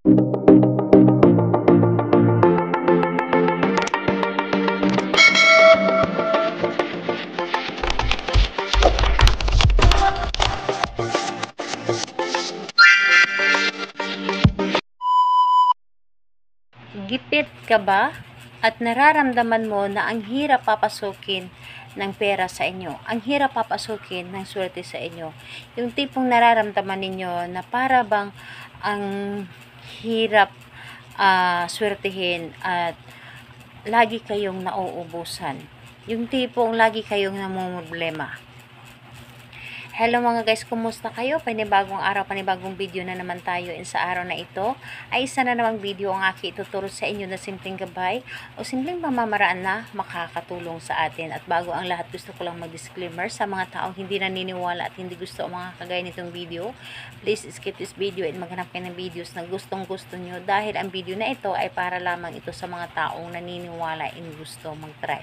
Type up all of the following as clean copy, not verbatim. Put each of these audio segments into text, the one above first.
Gipit ka ba at nararamdaman mo na ang hirap papasukin ng pera sa inyo? Ang hirap papasukin ng swerte sa inyo? Yung tipong nararamdaman ninyo na para bang ang hirap swertihin at lagi kayong nauubusan. Yung tipong lagi kayong namumroblema. Hello mga guys, kumusta kayo? Panibagong araw, panibagong video na naman tayo. And sa araw na ito ay isa na namang video ang aking ituturo sa inyo na simpleng gabay o simpleng pamamaraan na makakatulong sa atin. At bago ang lahat, gusto ko lang mag-disclaimer sa mga taong hindi naniniwala at hindi gusto ang mga kagaya nitong video. Please skip this video and maghanap kayo ng videos na gustong gusto nyo dahil ang video na ito ay para lamang ito sa mga taong naniniwala and gusto mag-try.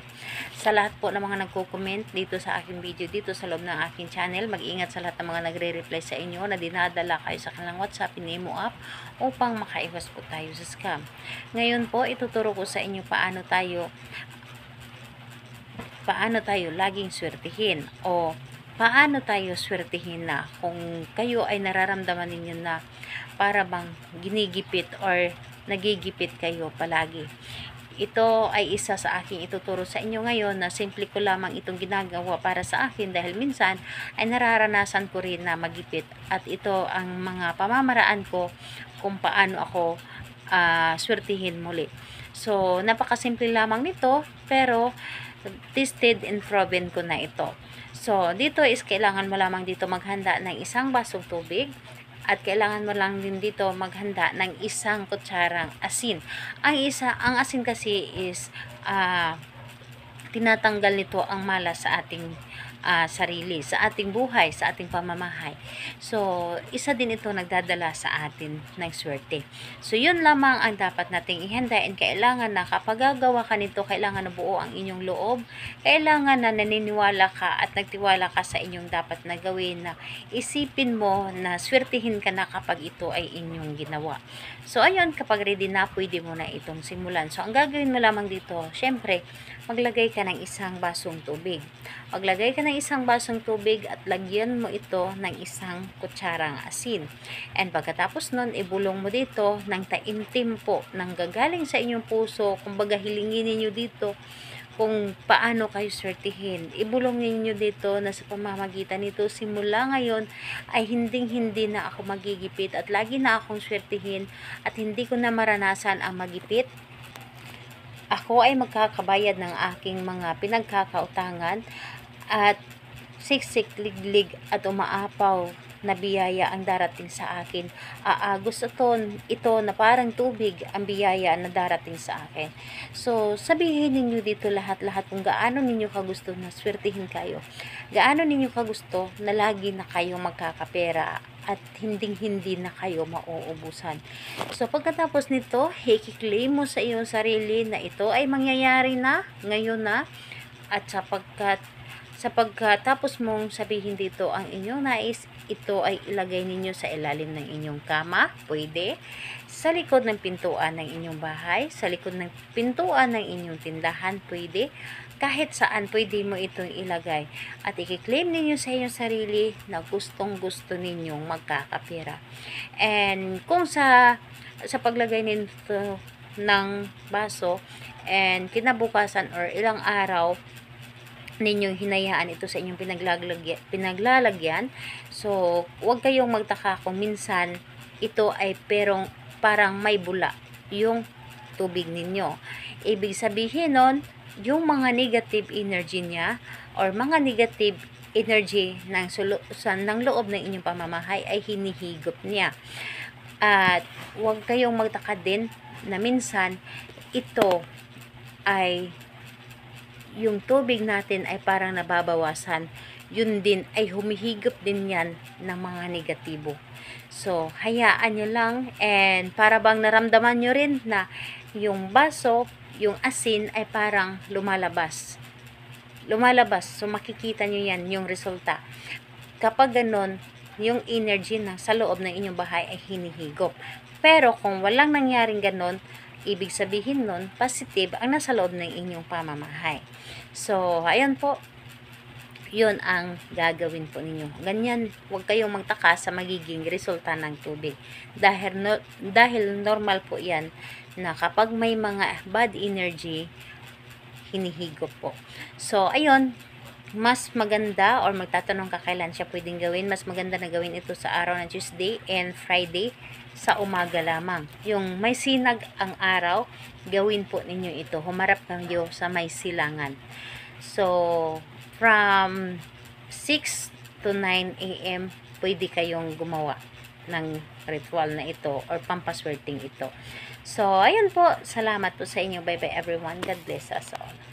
Sa lahat po ng mga nagko-comment dito sa aking video, dito sa loob ng aking channel, mag-ingat sa lahat ng mga nagre-reply sa inyo na dinadala kayo sa kanilang WhatsApp, Nemo app upang makaiwas po tayo sa scam. Ngayon po, ituturo ko sa inyo paano tayo laging swertihin o paano tayo swertihin na kung kayo ay nararamdaman ninyo na para bang ginigipit or nagigipit kayo palagi. Ito ay isa sa aking ituturo sa inyo ngayon na simple ko lamang itong ginagawa para sa akin dahil minsan ay nararanasan ko rin na magipit at ito ang mga pamamaraan ko kung paano ako swertihin muli. So, napakasimple lamang nito pero tested and proven ko na ito. So, dito is kailangan mo lamang dito maghanda ng isang basong tubig. At kailangan mo lang din dito maghanda ng isang kutsarang asin. Ang asin kasi is tinatanggal nito ang malas sa ating sarili, sa ating buhay, sa ating pamamahay. So, isa din ito nagdadala sa atin ng swerte. So, yun lamang ang dapat nating ihanda and kailangan na kapag gagawa ka nito, kailangan na buo ang inyong loob, kailangan na naniniwala ka at nagtiwala ka sa inyong dapat na gawin na isipin mo na swertihin ka na kapag ito ay inyong ginawa. So, ayun, kapag ready na, pwede mo na itong simulan. So, ang gagawin mo lamang dito, syempre, maglagay ka ng isang basong tubig. Maglagay ka ng isang basong tubig at lagyan mo ito ng isang kutsarang asin. And pagkatapos nun, ibulong mo dito ng taimtim po ng gagaling sa inyong puso. Kumbaga hilingin ninyo dito kung paano kayo swertihin. Ibulong ninyo dito na sa pamamagitan nito, simula ngayon ay hindi na ako magigipit at lagi na akong swertihin at hindi ko na maranasan ang magipit. Ako ay magkakabayad ng aking mga pinagkakautangan at siksik, liglig at umaapaw na biyaya ang darating sa akin. Aagos ito na parang tubig ang biyaya na darating sa akin. So, sabihin ninyo dito lahat-lahat kung gaano ninyo kagusto na swertihin kayo. Gaano ninyo kagusto na lagi na kayo magkakapera at hindi na kayo mauubusan. So, pagkatapos nito, i-claim mo sa iyong sarili na ito ay mangyayari na, ngayon na, at sa pagkatapos mong sabihin dito ang inyong nais, ito ay ilagay ninyo sa ilalim ng inyong kama, pwede, sa likod ng pintuan ng inyong bahay, sa likod ng pintuan ng inyong tindahan, pwede, kahit saan pwede mo itong ilagay. At i-claim ninyo sa inyong sarili na gustong gusto ninyong magkakapera. And kung sa paglagay nito ng baso and kinabukasan or ilang araw, ninyong hinayaan ito sa inyong pinaglalagyan. So, huwag kayong magtaka kung minsan ito ay parang may bula yung tubig ninyo. Ibig sabihin nun, yung mga negative energy niya or mga negative energy ng loob ng inyong pamamahay ay hinihigop niya. At huwag kayong magtaka din na minsan ito ay yung tubig natin ay parang nababawasan, yun din ay humihigop din yan ng mga negatibo. So, hayaan nyo lang and para bang naramdaman nyo rin na yung baso, yung asin ay parang lumalabas. So makikita nyo yan, yung resulta. Kapag ganon, yung energy na sa loob ng inyong bahay ay hinihigop. Pero kung walang nangyaring ganon, ibig sabihin nun, positive ang nasa loob ng inyong pamamahay. So, ayun po, yun ang gagawin po ninyo. Ganyan, huwag kayong magtaka sa magiging resulta ng tubig. Dahil normal po yan na kapag may mga bad energy, hinihigop po. So, ayun, mas maganda or magtatanong ka kailan siya pwedeng gawin, mas maganda na gawin ito sa araw ng Tuesday and Friday sa umaga lamang. Yung may sinag ang araw, gawin po ninyo ito. Humarap kayo sa may silangan. So, from 6 to 9 a.m. pwede kayong gumawa ng ritual na ito or pampaswerteng ito. So, ayun po. Salamat po sa inyo. Bye-bye everyone. God bless us all.